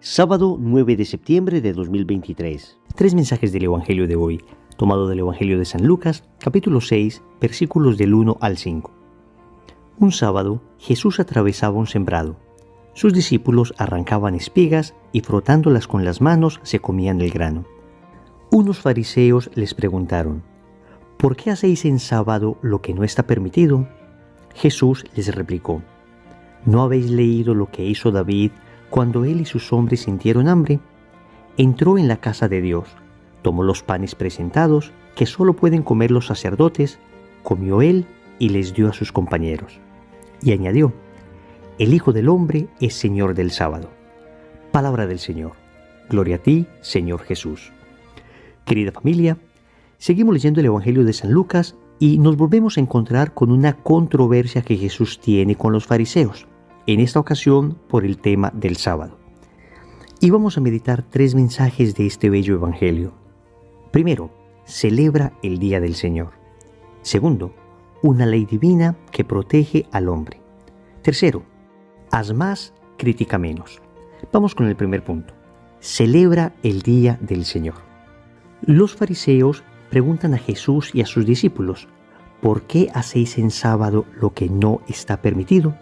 Sábado 9 de septiembre de 2023. Tres mensajes del Evangelio de hoy, tomado del Evangelio de San Lucas, capítulo 6, versículos del 1 al 5. Un sábado, Jesús atravesaba un sembrado. Sus discípulos arrancaban espigas y frotándolas con las manos se comían el grano. Unos fariseos les preguntaron: ¿por qué hacéis en sábado lo que no está permitido? Jesús les replicó: ¿no habéis leído lo que hizo David cuando él y sus hombres sintieron hambre? Entró en la casa de Dios, tomó los panes presentados, que solo pueden comer los sacerdotes, comió él y les dio a sus compañeros. Y añadió: el Hijo del Hombre es Señor del sábado. Palabra del Señor. Gloria a ti, Señor Jesús. Querida familia, seguimos leyendo el Evangelio de San Lucas y nos volvemos a encontrar con una controversia que Jesús tiene con los fariseos, en esta ocasión por el tema del sábado. Y vamos a meditar tres mensajes de este bello Evangelio. Primero, celebra el Día del Señor. Segundo, una ley divina que protege al hombre. Tercero, haz más, critica menos. Vamos con el primer punto. Celebra el Día del Señor. Los fariseos preguntan a Jesús y a sus discípulos: ¿por qué hacéis en sábado lo que no está permitido?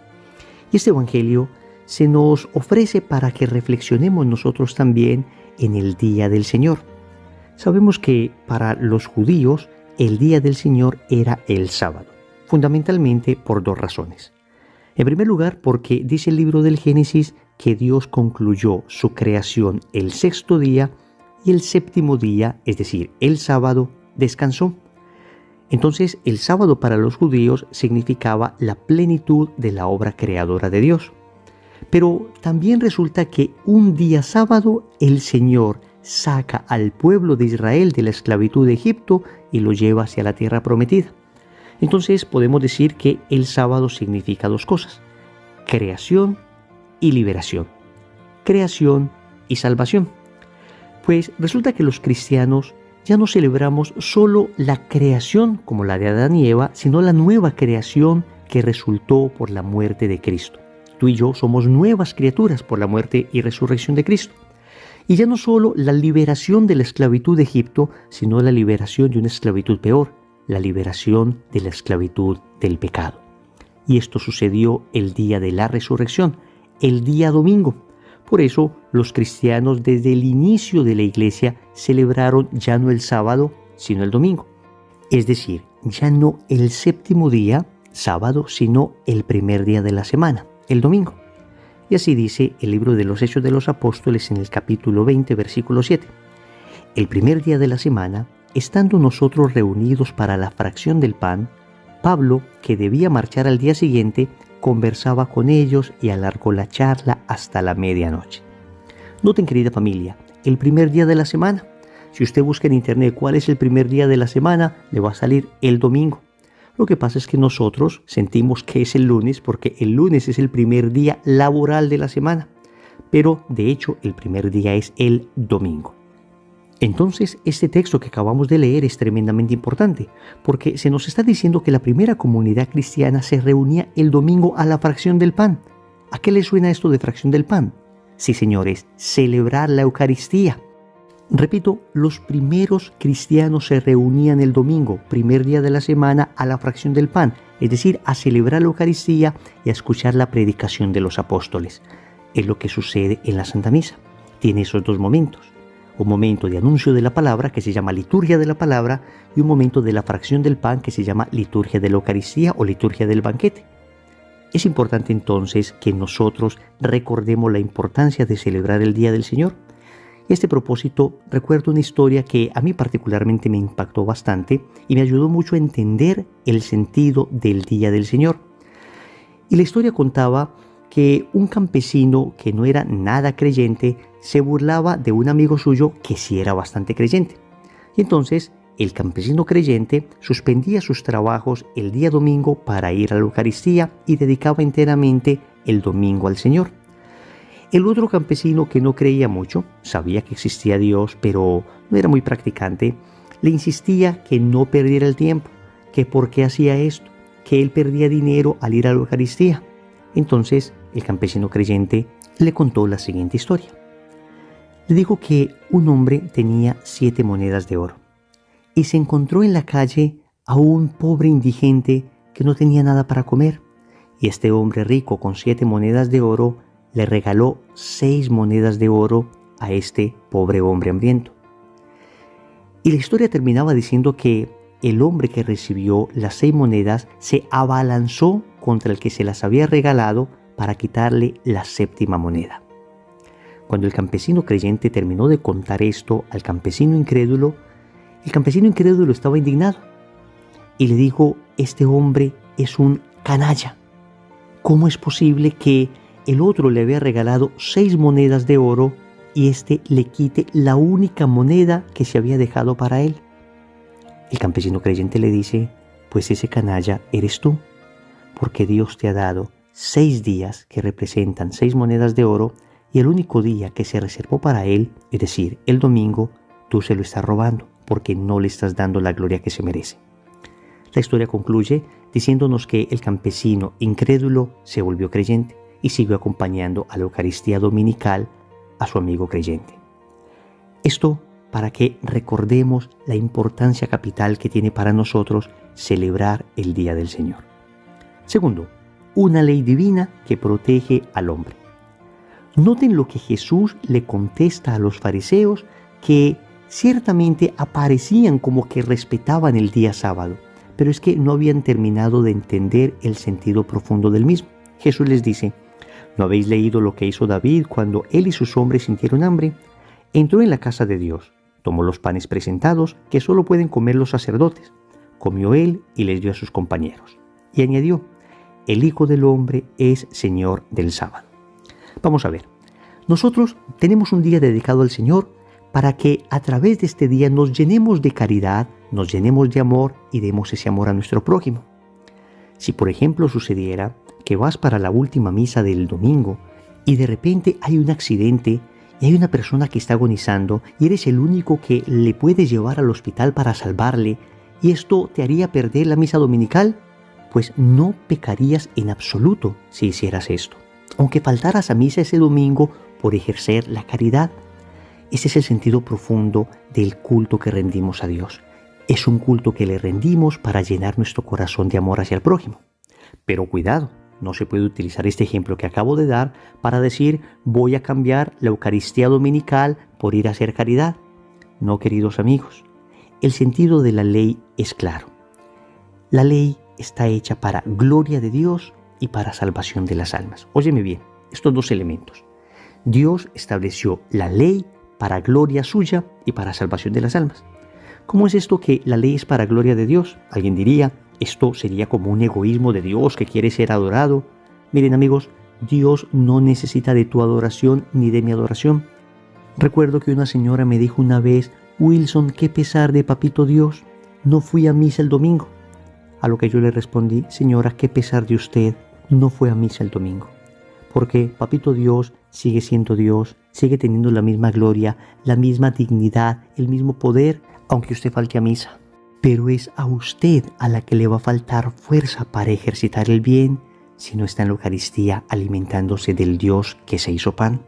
Y este Evangelio se nos ofrece para que reflexionemos nosotros también en el Día del Señor. Sabemos que para los judíos el Día del Señor era el sábado, fundamentalmente por dos razones. En primer lugar, porque dice el libro del Génesis que Dios concluyó su creación el sexto día y el séptimo día, es decir, el sábado, descansó. Entonces, el sábado para los judíos significaba la plenitud de la obra creadora de Dios. Pero también resulta que un día sábado el Señor saca al pueblo de Israel de la esclavitud de Egipto y lo lleva hacia la tierra prometida. Entonces podemos decir que el sábado significa dos cosas: creación y liberación, creación y salvación. Pues resulta que los cristianos ya no celebramos solo la creación como la de Adán y Eva, sino la nueva creación que resultó por la muerte de Cristo. Tú y yo somos nuevas criaturas por la muerte y resurrección de Cristo. Y ya no solo la liberación de la esclavitud de Egipto, sino la liberación de una esclavitud peor, la liberación de la esclavitud del pecado. Y esto sucedió el día de la resurrección, el día domingo. Por eso los cristianos desde el inicio de la iglesia celebraron ya no el sábado, sino el domingo. Es decir, ya no el séptimo día, sábado, sino el primer día de la semana, el domingo. Y así dice el libro de los Hechos de los Apóstoles en el capítulo 20, versículo 7. El primer día de la semana, estando nosotros reunidos para la fracción del pan, Pablo, que debía marchar al día siguiente, conversaba con ellos y alargó la charla hasta la medianoche. Noten, querida familia, el primer día de la semana. Si usted busca en internet cuál es el primer día de la semana, le va a salir el domingo. Lo que pasa es que nosotros sentimos que es el lunes porque el lunes es el primer día laboral de la semana, pero de hecho el primer día es el domingo. Entonces, este texto que acabamos de leer es tremendamente importante, porque se nos está diciendo que la primera comunidad cristiana se reunía el domingo a la fracción del pan. ¿A qué le suena esto de fracción del pan? Sí, señores, celebrar la Eucaristía. Repito, los primeros cristianos se reunían el domingo, primer día de la semana, a la fracción del pan, es decir, a celebrar la Eucaristía y a escuchar la predicación de los apóstoles. Es lo que sucede en la Santa Misa. Tiene esos dos momentos. Un momento de anuncio de la palabra que se llama liturgia de la palabra y un momento de la fracción del pan que se llama liturgia de la Eucaristía o liturgia del banquete. Es importante entonces que nosotros recordemos la importancia de celebrar el Día del Señor. A este propósito recuerdo una historia que a mí particularmente me impactó bastante y me ayudó mucho a entender el sentido del Día del Señor. Y la historia contaba que un campesino que no era nada creyente se burlaba de un amigo suyo que sí era bastante creyente. Y entonces el campesino creyente suspendía sus trabajos el día domingo para ir a la Eucaristía y dedicaba enteramente el domingo al Señor. El otro campesino que no creía mucho, sabía que existía Dios, pero no era muy practicante, le insistía que no perdiera el tiempo, que por qué hacía esto, que él perdía dinero al ir a la Eucaristía. Entonces el campesino creyente le contó la siguiente historia. Le dijo que un hombre tenía 7 monedas de oro y se encontró en la calle a un pobre indigente que no tenía nada para comer. Y este hombre rico con 7 monedas de oro le regaló 6 monedas de oro a este pobre hombre hambriento. Y la historia terminaba diciendo que el hombre que recibió las 6 monedas se abalanzó contra el que se las había regalado para quitarle la 7ª moneda. Cuando el campesino creyente terminó de contar esto al campesino incrédulo, el campesino incrédulo estaba indignado y le dijo: este hombre es un canalla. ¿Cómo es posible que el otro le había regalado 6 monedas de oro y éste le quite la única moneda que se había dejado para él? El campesino creyente le dice: pues ese canalla eres tú, porque Dios te ha dado 6 días que representan 6 monedas de oro, y el único día que se reservó para él, es decir, el domingo, tú se lo estás robando, porque no le estás dando la gloria que se merece. La historia concluye diciéndonos que el campesino incrédulo se volvió creyente y siguió acompañando a la Eucaristía dominical a su amigo creyente. Esto para que recordemos la importancia capital que tiene para nosotros celebrar el Día del Señor. Segundo, una ley divina que protege al hombre. Noten lo que Jesús le contesta a los fariseos, que ciertamente aparecían como que respetaban el día sábado, pero es que no habían terminado de entender el sentido profundo del mismo. Jesús les dice: ¿no habéis leído lo que hizo David cuando él y sus hombres sintieron hambre? Entró en la casa de Dios, tomó los panes presentados que solo pueden comer los sacerdotes, comió él y les dio a sus compañeros. Y añadió: el Hijo del Hombre es Señor del sábado. Vamos a ver, nosotros tenemos un día dedicado al Señor para que a través de este día nos llenemos de caridad, nos llenemos de amor y demos ese amor a nuestro prójimo. Si por ejemplo sucediera que vas para la última misa del domingo y de repente hay un accidente y hay una persona que está agonizando y eres el único que le puedes llevar al hospital para salvarle, y esto te haría perder la misa dominical, pues no pecarías en absoluto si hicieras esto, aunque faltaras a misa ese domingo por ejercer la caridad. Ese es el sentido profundo del culto que rendimos a Dios. Es un culto que le rendimos para llenar nuestro corazón de amor hacia el prójimo. Pero cuidado, no se puede utilizar este ejemplo que acabo de dar para decir: voy a cambiar la Eucaristía dominical por ir a hacer caridad. No, queridos amigos, el sentido de la ley es claro. La ley está hecha para gloria de Dios y para salvación de las almas. Óyeme bien, estos dos elementos. Dios estableció la ley para gloria suya y para salvación de las almas. ¿Cómo es esto que la ley es para gloria de Dios? Alguien diría: esto sería como un egoísmo de Dios que quiere ser adorado. Miren amigos, Dios no necesita de tu adoración ni de mi adoración. Recuerdo que una señora me dijo una vez: Wilson, qué pesar de papito Dios, no fui a misa el domingo. A lo que yo le respondí: señora, qué pesar de usted, no fue a misa el domingo. Porque papito Dios sigue siendo Dios, sigue teniendo la misma gloria, la misma dignidad, el mismo poder, aunque usted falte a misa. Pero es a usted a la que le va a faltar fuerza para ejercitar el bien si no está en la Eucaristía alimentándose del Dios que se hizo pan.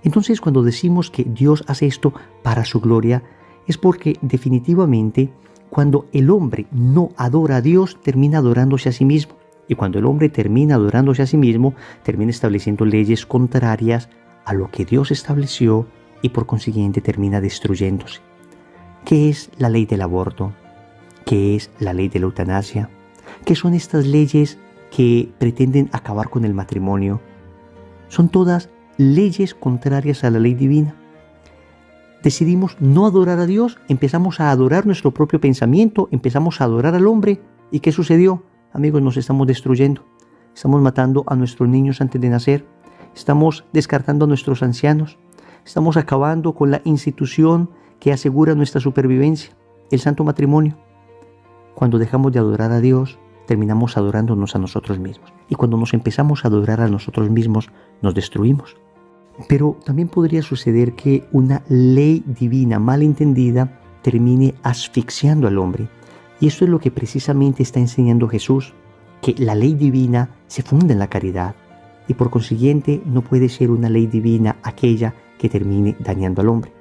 Entonces, cuando decimos que Dios hace esto para su gloria, es porque definitivamente cuando el hombre no adora a Dios, termina adorándose a sí mismo. Y cuando el hombre termina adorándose a sí mismo, termina estableciendo leyes contrarias a lo que Dios estableció y por consiguiente termina destruyéndose. ¿Qué es la ley del aborto? ¿Qué es la ley de la eutanasia? ¿Qué son estas leyes que pretenden acabar con el matrimonio? Son todas leyes contrarias a la ley divina. Decidimos no adorar a Dios, empezamos a adorar nuestro propio pensamiento, empezamos a adorar al hombre. ¿Y qué sucedió? Amigos, nos estamos destruyendo. Estamos matando a nuestros niños antes de nacer. Estamos descartando a nuestros ancianos. Estamos acabando con la institución que asegura nuestra supervivencia, el santo matrimonio. Cuando dejamos de adorar a Dios, terminamos adorándonos a nosotros mismos. Y cuando nos empezamos a adorar a nosotros mismos, nos destruimos. Pero también podría suceder que una ley divina mal entendida termine asfixiando al hombre. Y esto es lo que precisamente está enseñando Jesús, que la ley divina se funda en la caridad. Y por consiguiente no puede ser una ley divina aquella que termine dañando al hombre.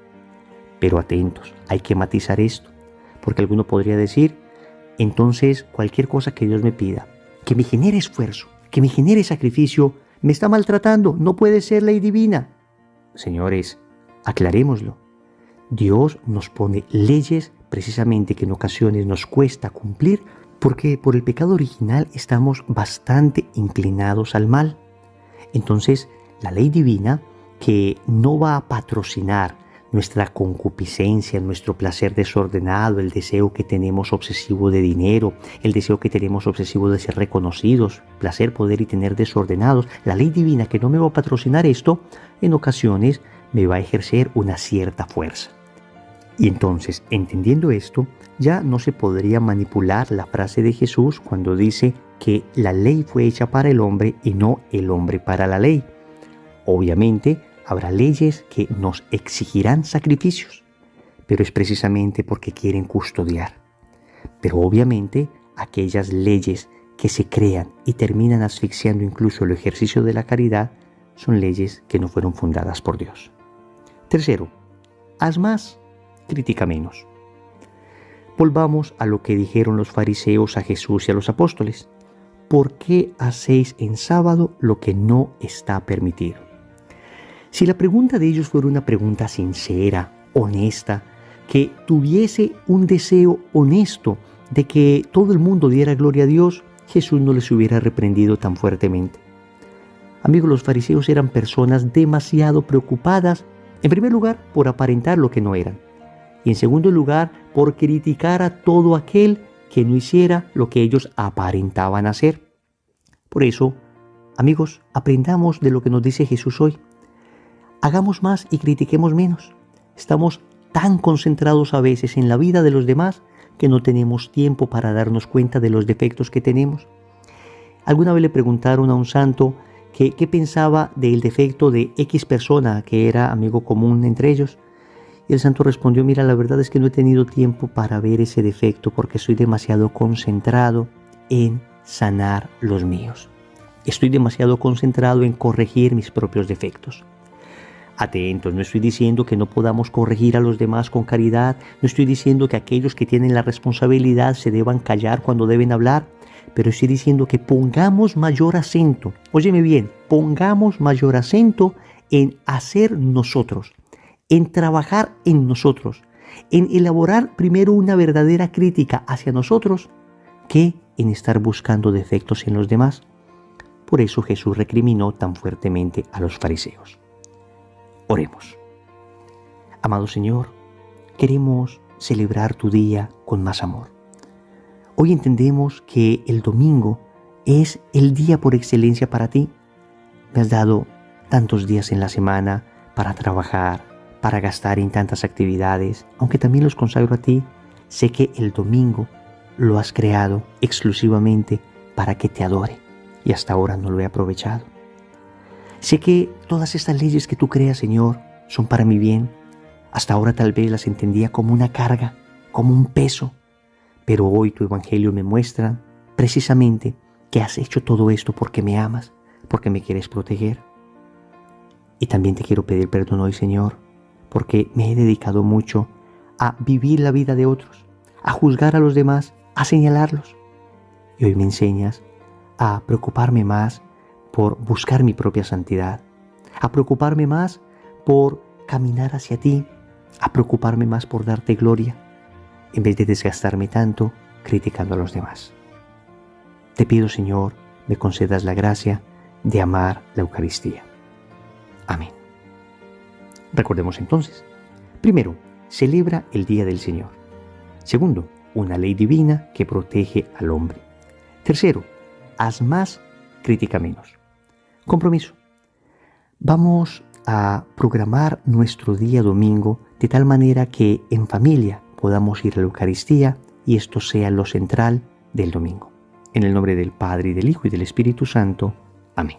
Pero atentos, hay que matizar esto, porque alguno podría decir, entonces cualquier cosa que Dios me pida, que me genere esfuerzo, que me genere sacrificio, me está maltratando, no puede ser ley divina. Señores, aclarémoslo. Dios nos pone leyes precisamente que en ocasiones nos cuesta cumplir porque por el pecado original estamos bastante inclinados al mal. Entonces, la ley divina que no va a patrocinar nuestra concupiscencia, nuestro placer desordenado, el deseo que tenemos obsesivo de dinero, el deseo que tenemos obsesivo de ser reconocidos, placer, poder y tener desordenados, la ley divina que no me va a patrocinar esto, en ocasiones me va a ejercer una cierta fuerza. Y entonces, entendiendo esto, ya no se podría manipular la frase de Jesús cuando dice que la ley fue hecha para el hombre y no el hombre para la ley. Obviamente, habrá leyes que nos exigirán sacrificios, pero es precisamente porque quieren custodiar. Pero obviamente, aquellas leyes que se crean y terminan asfixiando incluso el ejercicio de la caridad son leyes que no fueron fundadas por Dios. Tercero, haz más, critica menos. Volvamos a lo que dijeron los fariseos a Jesús y a los apóstoles. ¿Por qué hacéis en sábado lo que no está permitido? Si la pregunta de ellos fuera una pregunta sincera, honesta, que tuviese un deseo honesto de que todo el mundo diera gloria a Dios, Jesús no les hubiera reprendido tan fuertemente. Amigos, los fariseos eran personas demasiado preocupadas, en primer lugar, por aparentar lo que no eran, y en segundo lugar, por criticar a todo aquel que no hiciera lo que ellos aparentaban hacer. Por eso, amigos, aprendamos de lo que nos dice Jesús hoy. Hagamos más y critiquemos menos. Estamos tan concentrados a veces en la vida de los demás que no tenemos tiempo para darnos cuenta de los defectos que tenemos. Alguna vez le preguntaron a un santo qué pensaba del defecto de X persona que era amigo común entre ellos. Y el santo respondió, mira, la verdad es que no he tenido tiempo para ver ese defecto porque estoy demasiado concentrado en sanar los míos. Estoy demasiado concentrado en corregir mis propios defectos. Atentos, no estoy diciendo que no podamos corregir a los demás con caridad, no estoy diciendo que aquellos que tienen la responsabilidad se deban callar cuando deben hablar, pero estoy diciendo que pongamos mayor acento, óyeme bien, pongamos mayor acento en hacer nosotros, en trabajar en nosotros, en elaborar primero una verdadera crítica hacia nosotros, que en estar buscando defectos en los demás. Por eso Jesús recriminó tan fuertemente a los fariseos. Oremos. Amado Señor, queremos celebrar tu día con más amor. Hoy entendemos que el domingo es el día por excelencia para ti. Me has dado tantos días en la semana para trabajar, para gastar en tantas actividades, aunque también los consagro a ti. Sé que el domingo lo has creado exclusivamente para que te adore y hasta ahora no lo he aprovechado. Sé que todas estas leyes que tú creas, Señor, son para mi bien. Hasta ahora tal vez las entendía como una carga, como un peso. Pero hoy tu Evangelio me muestra precisamente que has hecho todo esto porque me amas, porque me quieres proteger. Y también te quiero pedir perdón hoy, Señor, porque me he dedicado mucho a vivir la vida de otros, a juzgar a los demás, a señalarlos. Y hoy me enseñas a preocuparme más por buscar mi propia santidad, a preocuparme más por caminar hacia ti, a preocuparme más por darte gloria, en vez de desgastarme tanto criticando a los demás. Te pido, Señor, me concedas la gracia de amar la Eucaristía. Amén. Recordemos entonces, primero, celebra el Día del Señor. Segundo, una ley divina que protege al hombre. Tercero, haz más, critica menos. Compromiso. Vamos a programar nuestro día domingo de tal manera que en familia podamos ir a la Eucaristía y esto sea lo central del domingo. En el nombre del Padre, y del Hijo, y del Espíritu Santo. Amén.